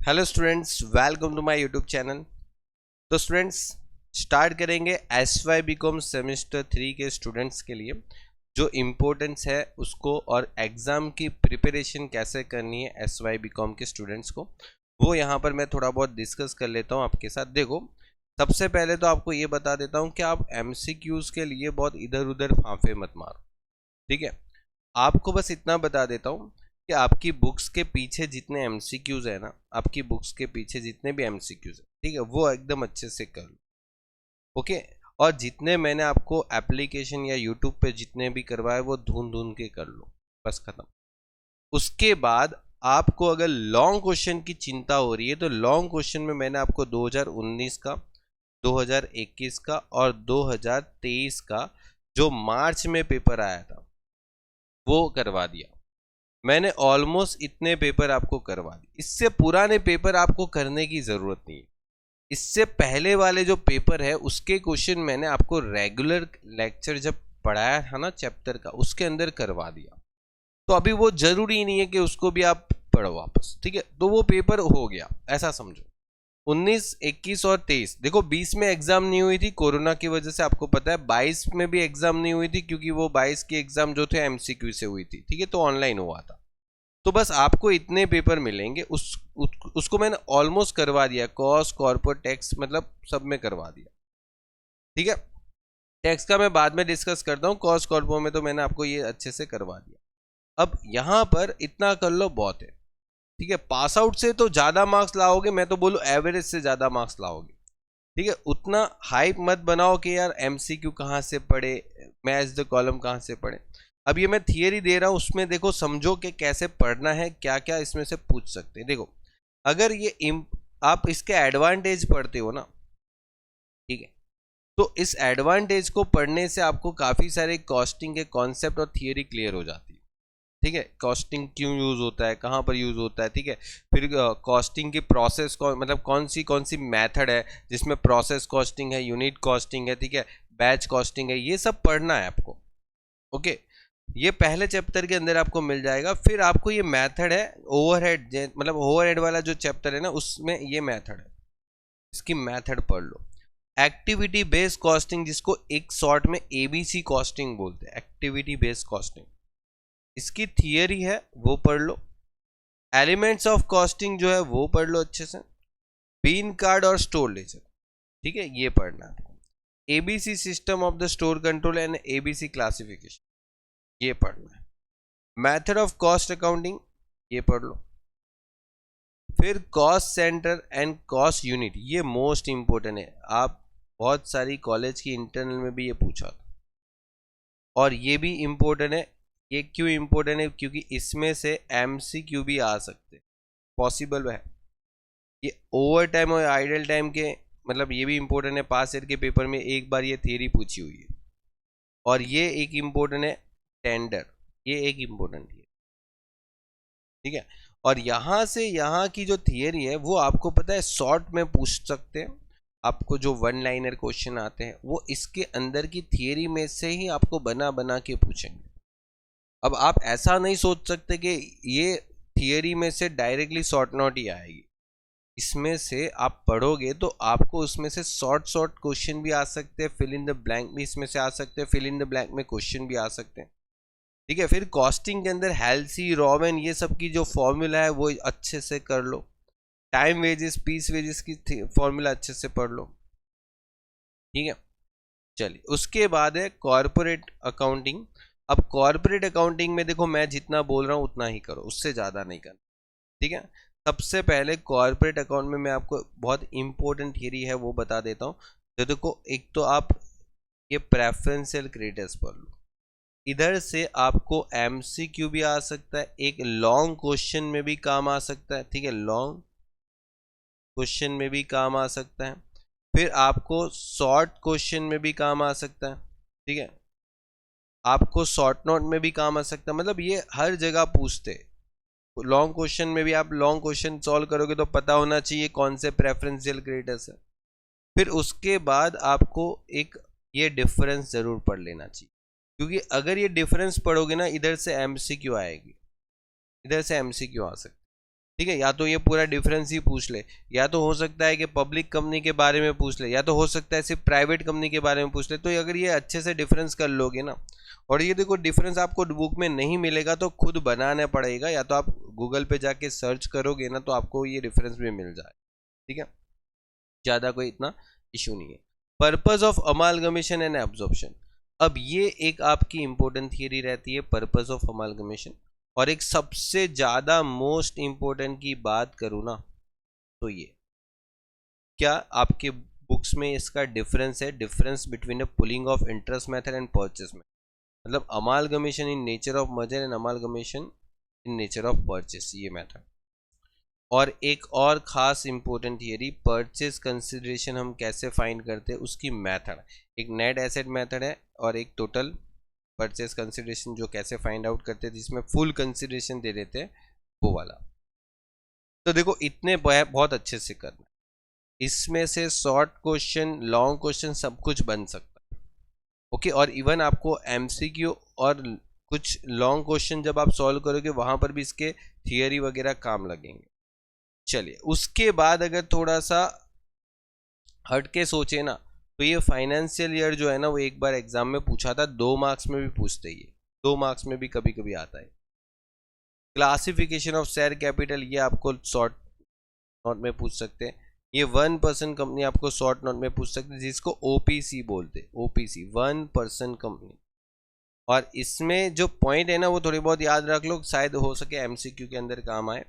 Hello students, welcome to my YouTube channel. तो students, start करेंगे SY BCom semester 3 के students के लिए जो इम्पोर्टेंस है उसको, और एग्ज़ाम की प्रिपरेशन कैसे करनी है एसवाई बीकॉम के स्टूडेंट्स को, वो यहाँ पर मैं थोड़ा बहुत डिस्कस कर लेता हूँ आपके साथ। देखो, सबसे पहले तो आपको ये बता देता हूँ कि आप एमसीक्यूज़ के लिए बहुत इधर उधर फांफे मत मारो, ठीक है। आपको बस इतना बता देता हूँ कि आपकी बुक्स के पीछे जितने एमसीक्यूज है ना, आपकी बुक्स के पीछे जितने भी एमसीक्यूज है, ठीक है, वो एकदम अच्छे से कर लो, ओके। और जितने मैंने आपको एप्लीकेशन या यूट्यूब पे जितने भी करवाए वो ढूंढ ढूंढ के कर लो, बस खत्म। उसके बाद आपको अगर लॉन्ग क्वेश्चन की चिंता हो रही है तो लॉन्ग क्वेश्चन में मैंने आपको 2019 का, 2021 का और 2023 का जो मार्च में पेपर आया था वो करवा दिया मैंने। ऑलमोस्ट इतने पेपर आपको करवा दिए। इससे पुराने पेपर आपको करने की ज़रूरत नहीं है। इससे पहले वाले जो पेपर है उसके क्वेश्चन मैंने आपको रेगुलर लेक्चर जब पढ़ाया था ना चैप्टर का, उसके अंदर करवा दिया। तो अभी वो जरूरी नहीं है कि उसको भी आप पढ़ो वापस, ठीक है। तो वो पेपर हो गया, ऐसा समझो। 19, 21 और 23, देखो 20 में एग्जाम नहीं हुई थी कोरोना की वजह से, आपको पता है। 22 में भी एग्जाम नहीं हुई थी क्योंकि वो 22 की एग्जाम जो थे एमसीक्यू से हुई थी, ठीक है, तो ऑनलाइन हुआ था। तो बस आपको इतने पेपर मिलेंगे, उसको मैंने ऑलमोस्ट करवा दिया। कॉस्ट, कॉर्पोरेट टैक्स, मतलब सब में करवा दिया, ठीक है। टैक्स का मैं बाद में डिस्कस करता हूँ, कॉस्ट कॉर्पो में तो मैंने आपको ये अच्छे से करवा दिया। अब यहाँ पर इतना कर लो, बहुत है, ठीक है। पास आउट से तो ज़्यादा मार्क्स लाओगे, मैं तो बोलूँ एवरेज से ज़्यादा मार्क्स लाओगे, ठीक है। उतना हाइप मत बनाओ कि यार एमसीक्यू कहाँ से पढ़े, मैच द कॉलम कहाँ से पढ़े। अब ये मैं थियरी दे रहा हूँ, उसमें देखो समझो कि कैसे पढ़ना है, क्या क्या इसमें से पूछ सकते हैं। देखो, अगर आप इसके एडवांटेज पढ़ते हो ना, ठीक है, तो इस एडवांटेज को पढ़ने से आपको काफ़ी सारे कॉस्टिंग के कॉन्सेप्ट और थियरी क्लियर हो जाती है, ठीक है। कॉस्टिंग क्यों यूज़ होता है, कहाँ पर यूज़ होता है, ठीक है। फिर कॉस्टिंग की प्रोसेस मतलब कौन सी मेथड है जिसमें प्रोसेस कॉस्टिंग है, यूनिट कॉस्टिंग है, ठीक है, बैच कॉस्टिंग है, ये सब पढ़ना है आपको, ओके। ये पहले चैप्टर के अंदर आपको मिल जाएगा। फिर आपको ये मेथड है ओवरहेड, मतलब ओवरहेड वाला जो चैप्टर है ना, उसमें ये मेथड है, इसकी मेथड पढ़ लो। एक्टिविटी बेस्ड कॉस्टिंग, जिसको एक शॉर्ट में एबीसी कॉस्टिंग बोलते हैं, एक्टिविटी बेस्ड कॉस्टिंग, इसकी थियरी है वो पढ़ लो। एलिमेंट्स ऑफ कॉस्टिंग जो है वो पढ़ लो अच्छे से। बीन कार्ड और स्टोर लेजर, ठीक है, ये पढ़ना है आपको। ABC system of the store control and ABC classification, ये पढ़ना है। मेथड ऑफ कॉस्ट अकाउंटिंग, ये पढ़ लो। फिर cost centre and cost unit, ये मोस्ट इंपॉर्टेंट है। आप बहुत सारी कॉलेज की इंटरनल में भी ये पूछा था, और ये भी इम्पोर्टेंट है। ये क्यों इम्पोर्टेंट है? क्योंकि इसमें से एमसीक्यू भी आ सकते, पॉसिबल है। ये ओवर टाइम और आइडल टाइम के, मतलब ये भी इम्पोर्टेंट है। पास ईयर के पेपर में एक बार ये थियरी पूछी हुई है। और ये एक इम्पोर्टेंट है टेंडर, ये एक इम्पोर्टेंट है, ठीक है। और यहाँ से यहाँ की जो थियरी है वो आपको पता है शॉर्ट में पूछ सकते हैं। आपको जो वन लाइनर क्वेश्चन आते हैं वो इसके अंदर की थियरी में से ही आपको बना बना के पूछेंगे। अब आप ऐसा नहीं सोच सकते कि ये थियरी में से डायरेक्टली शॉर्ट नोट ही आएगी। इसमें से आप पढ़ोगे तो आपको उसमें से शॉर्ट शॉर्ट क्वेश्चन भी आ सकते हैं, फिल इन द ब्लैंक भी इसमें से आ सकते हैं, फिल इन द ब्लैंक में क्वेश्चन भी आ सकते हैं, ठीक है। फिर कॉस्टिंग के अंदर हेल्सी, रॉवेन, ये सब की जो फॉर्मूला है वो अच्छे से कर लो। टाइम वेजेस, पीस वेजेस की फॉर्मूला अच्छे से पढ़ लो, ठीक है। चलिए, उसके बाद है कॉर्पोरेट अकाउंटिंग। अब कॉर्पोरेट अकाउंटिंग में देखो, मैं जितना बोल रहा हूँ उतना ही करो, उससे ज़्यादा नहीं करना, ठीक है। सबसे पहले कॉर्पोरेट अकाउंट में मैं आपको बहुत इंपॉर्टेंट थियरी है वो बता देता हूँ। तो देखो, एक तो आप ये प्रेफरेंशियल क्रेडिटर्स पढ़ लो। इधर से आपको एमसीक्यू भी आ सकता है, एक लॉन्ग क्वेश्चन में भी काम आ सकता है, ठीक है, लॉन्ग क्वेश्चन में भी काम आ सकता है। फिर आपको शॉर्ट क्वेश्चन में भी काम आ सकता है, ठीक है, आपको शॉर्ट नोट में भी काम आ सकता है। मतलब ये हर जगह पूछते। लॉन्ग क्वेश्चन में भी आप लॉन्ग क्वेश्चन सॉल्व करोगे तो पता होना चाहिए कौन से प्रेफरेंशियल क्रेडिटर्स है। फिर उसके बाद आपको एक ये डिफरेंस जरूर पढ़ लेना चाहिए, क्योंकि अगर ये डिफरेंस पढ़ोगे ना, इधर से एमसीक्यू आएगी, इधर से एमसीक्यू आ सकती है। ठीक है, या तो ये पूरा डिफरेंस ही पूछ ले, या तो हो सकता है कि पब्लिक कंपनी के बारे में पूछ ले, या तो हो सकता है सिर्फ प्राइवेट कंपनी के बारे में पूछ ले। तो अगर ये अच्छे से डिफरेंस कर लोगे ना, और ये देखो डिफरेंस आपको बुक में नहीं मिलेगा तो खुद बनाना पड़ेगा, या तो आप गूगल पे जाके सर्च करोगे ना तो आपको ये डिफरेंस भी मिल जाए। ठीक है, ज़्यादा कोई इतना इशू नहीं है। Purpose of amalgamation and absorption, अब ये एक आपकी इंपॉर्टेंट थियरी रहती है, पर्पज ऑफ अमालगमेशन। और एक सबसे ज़्यादा मोस्ट इंपॉर्टेंट की बात करूँ ना तो ये, क्या आपके बुक्स में इसका डिफरेंस है, difference between a pooling of interest method and purchase method, मतलब amalgamation in nature of merger and amalgamation in nature of purchase, ये मेथड। और एक और खास इंपॉर्टेंट थियरी, परचेज कंसिडरेशन हम कैसे फाइंड करते हैं उसकी मेथड, एक नेट एसेट मेथड है और एक टोटल परचेज कंसिडरेशन जो कैसे फाइंड आउट करते हैं जिसमें फुल कंसिडरेशन दे देते हैं, वो वाला। तो देखो इतने बहुत अच्छे से करना, इसमें से शॉर्ट क्वेश्चन लॉन्ग क्वेश्चन सब कुछ बन सकता है। ओके, और इवन आपको एमसीक्यू और कुछ लॉन्ग क्वेश्चन जब आप सॉल्व करोगे वहां पर भी इसके थियरी वगैरह काम लगेंगे। चलिए, उसके बाद अगर थोड़ा सा हट के सोचे ना तो ये फाइनेंशियल ईयर जो है ना वो एक बार एग्जाम में पूछा था, 2 मार्क्स में भी पूछते ही, 2 मार्क्स में भी कभी कभी आता है। क्लासिफिकेशन ऑफ शेयर कैपिटल, ये आपको शॉर्ट नोट में पूछ सकते हैं। ये 1% कंपनी आपको शॉर्ट नोट में पूछ सकते हैं, जिसको ओपीसी बोलते हैं, ओपीसी 1% कंपनी। और इसमें जो पॉइंट है ना वो थोड़ी बहुत याद रख लो, शायद हो सके एमसीक्यू के अंदर काम आए।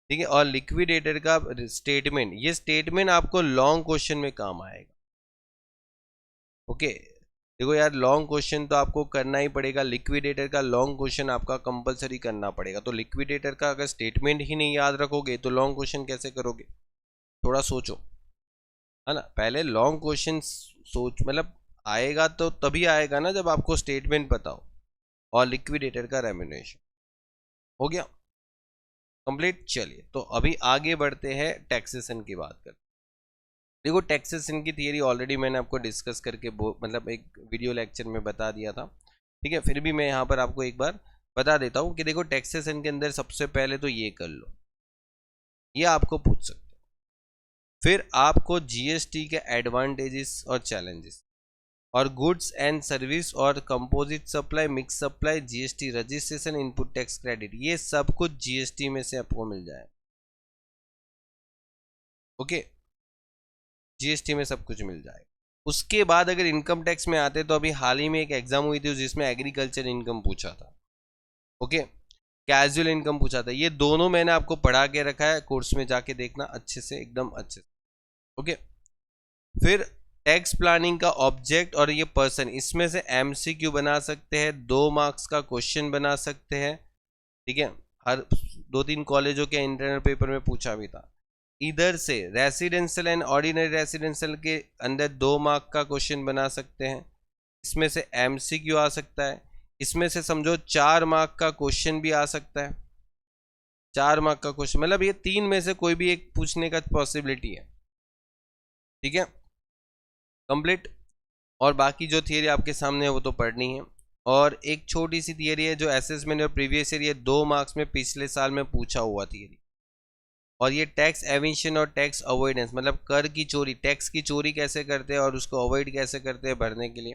ठीक है, और लिक्विडेटर का स्टेटमेंट, ये स्टेटमेंट आपको लॉन्ग क्वेश्चन में काम आएगा। ओके, देखो यार लॉन्ग क्वेश्चन तो आपको करना ही पड़ेगा, लिक्विडेटर का लॉन्ग क्वेश्चन आपका कंपलसरी करना पड़ेगा। तो लिक्विडेटर का अगर स्टेटमेंट ही नहीं याद रखोगे तो लॉन्ग क्वेश्चन कैसे करोगे, थोड़ा सोचो, है ना। पहले लॉन्ग क्वेश्चन सोच, मतलब आएगा तो तभी आएगा ना जब आपको स्टेटमेंट पता हो और लिक्विडेटर का रेम्युनरेशन। हो गया कंप्लीट। चलिए, तो अभी आगे बढ़ते हैं, टैक्सेशन की बात करते। देखो टैक्सेशन की थियरी ऑलरेडी मैंने आपको डिस्कस करके मतलब एक वीडियो लेक्चर में बता दिया था। ठीक है, फिर भी मैं यहाँ पर आपको एक बार बता देता हूँ कि देखो टैक्सेशन के अंदर सबसे पहले तो ये कर लो, ये आपको पूछ सकते हो। फिर आपको जीएसटी के एडवांटेजेस और चैलेंजेस, और गुड्स एंड सर्विस और composite supply, mix supply, GST registration, input tax credit, ये सब कुछ जीएसटी में से आपको मिल जाए। ओके, जीएसटी में सब कुछ मिल जाएगा। उसके बाद अगर इनकम टैक्स में आते तो अभी हाल ही में एक एग्जाम हुई थी जिसमें एग्रीकल्चर इनकम पूछा था। ओके, कैजुअल इनकम पूछा था। ये दोनों मैंने आपको पढ़ा के रखा है, कोर्स में जाके देखना अच्छे से, एकदम अच्छे से। ओके, फिर टैक्स प्लानिंग का ऑब्जेक्ट और ये पर्सन, इसमें से एमसीक्यू बना सकते हैं, 2 मार्क्स का क्वेश्चन बना सकते हैं। ठीक है, हर 2-3 कॉलेजों के इंटरनल पेपर में पूछा भी था। इधर से रेसिडेंशियल एंड ऑर्डिनरी रेसिडेंशियल के अंदर 2 मार्क का क्वेश्चन बना सकते हैं, इसमें से एमसीक्यू आ सकता है। इसमें से समझो 4 मार्क का क्वेश्चन भी आ सकता है, 4 मार्क का क्वेश्चन, मतलब ये 3 में से कोई भी एक पूछने का पॉसिबिलिटी है। ठीक है, कंप्लीट। और बाकी जो थियरी आपके सामने है वो तो पढ़नी है। और एक छोटी सी थियरी है जो असेसमेंट और प्रीवियस ईयर, ये 2 मार्क्स में पिछले साल में पूछा हुआ थियरी, और ये टैक्स एविशन और टैक्स अवॉइडेंस, मतलब कर की चोरी, टैक्स की चोरी कैसे करते हैं और उसको अवॉइड कैसे करते हैं भरने के लिए।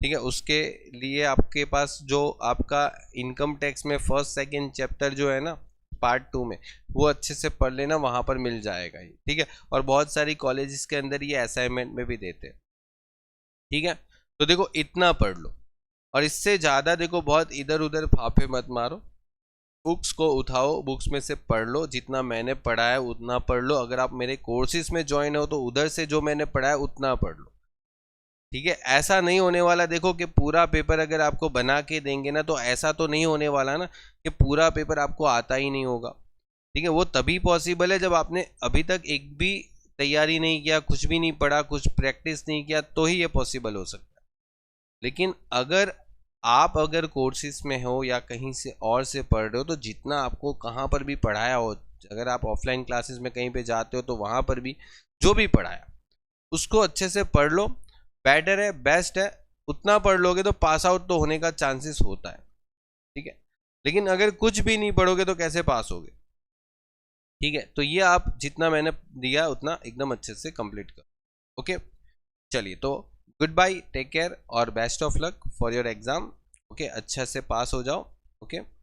ठीक है, उसके लिए आपके पास जो आपका इनकम टैक्स में फर्स्ट सेकंड चैप्टर जो है ना पार्ट 2 में, वो अच्छे से पढ़ लेना, वहाँ पर मिल जाएगा ये। ठीक है, और बहुत सारी कॉलेजेस के अंदर ये असाइनमेंट में भी देते हैं। ठीक है, तो देखो इतना पढ़ लो, और इससे ज़्यादा देखो बहुत इधर उधर फाफे मत मारो, बुक्स को उठाओ, बुक्स में से पढ़ लो, जितना मैंने पढ़ा है उतना पढ़ लो। अगर आप मेरे कोर्सेज में ज्वाइन हो तो उधर से जो मैंने पढ़ा है उतना पढ़ लो। ठीक है, ऐसा नहीं होने वाला देखो कि पूरा पेपर अगर आपको बना के देंगे ना, तो ऐसा तो नहीं होने वाला ना कि पूरा पेपर आपको आता ही नहीं होगा। ठीक है, वो तभी पॉसिबल है जब आपने अभी तक एक भी तैयारी नहीं किया, कुछ भी नहीं पढ़ा, कुछ प्रैक्टिस नहीं किया, तो ही ये पॉसिबल हो सकता है। लेकिन अगर कोर्सेज में हो या कहीं से और से पढ़ रहे हो, तो जितना आपको कहाँ पर भी पढ़ाया हो, अगर आप ऑफलाइन क्लासेस में कहीं पे जाते हो तो वहाँ पर भी जो भी पढ़ाया उसको अच्छे से पढ़ लो। बेटर है, बेस्ट है, उतना पढ़ लोगे तो पास आउट तो होने का चांसेस होता है। ठीक है, लेकिन अगर कुछ भी नहीं पढ़ोगे तो कैसे पास होगे। ठीक है, तो ये आप जितना मैंने दिया उतना एकदम अच्छे से कंप्लीट करो। ओके, चलिए, तो गुड बाय, टेक केयर और best of luck for your exam. Okay, अच्छे से पास हो जाओ। ओके।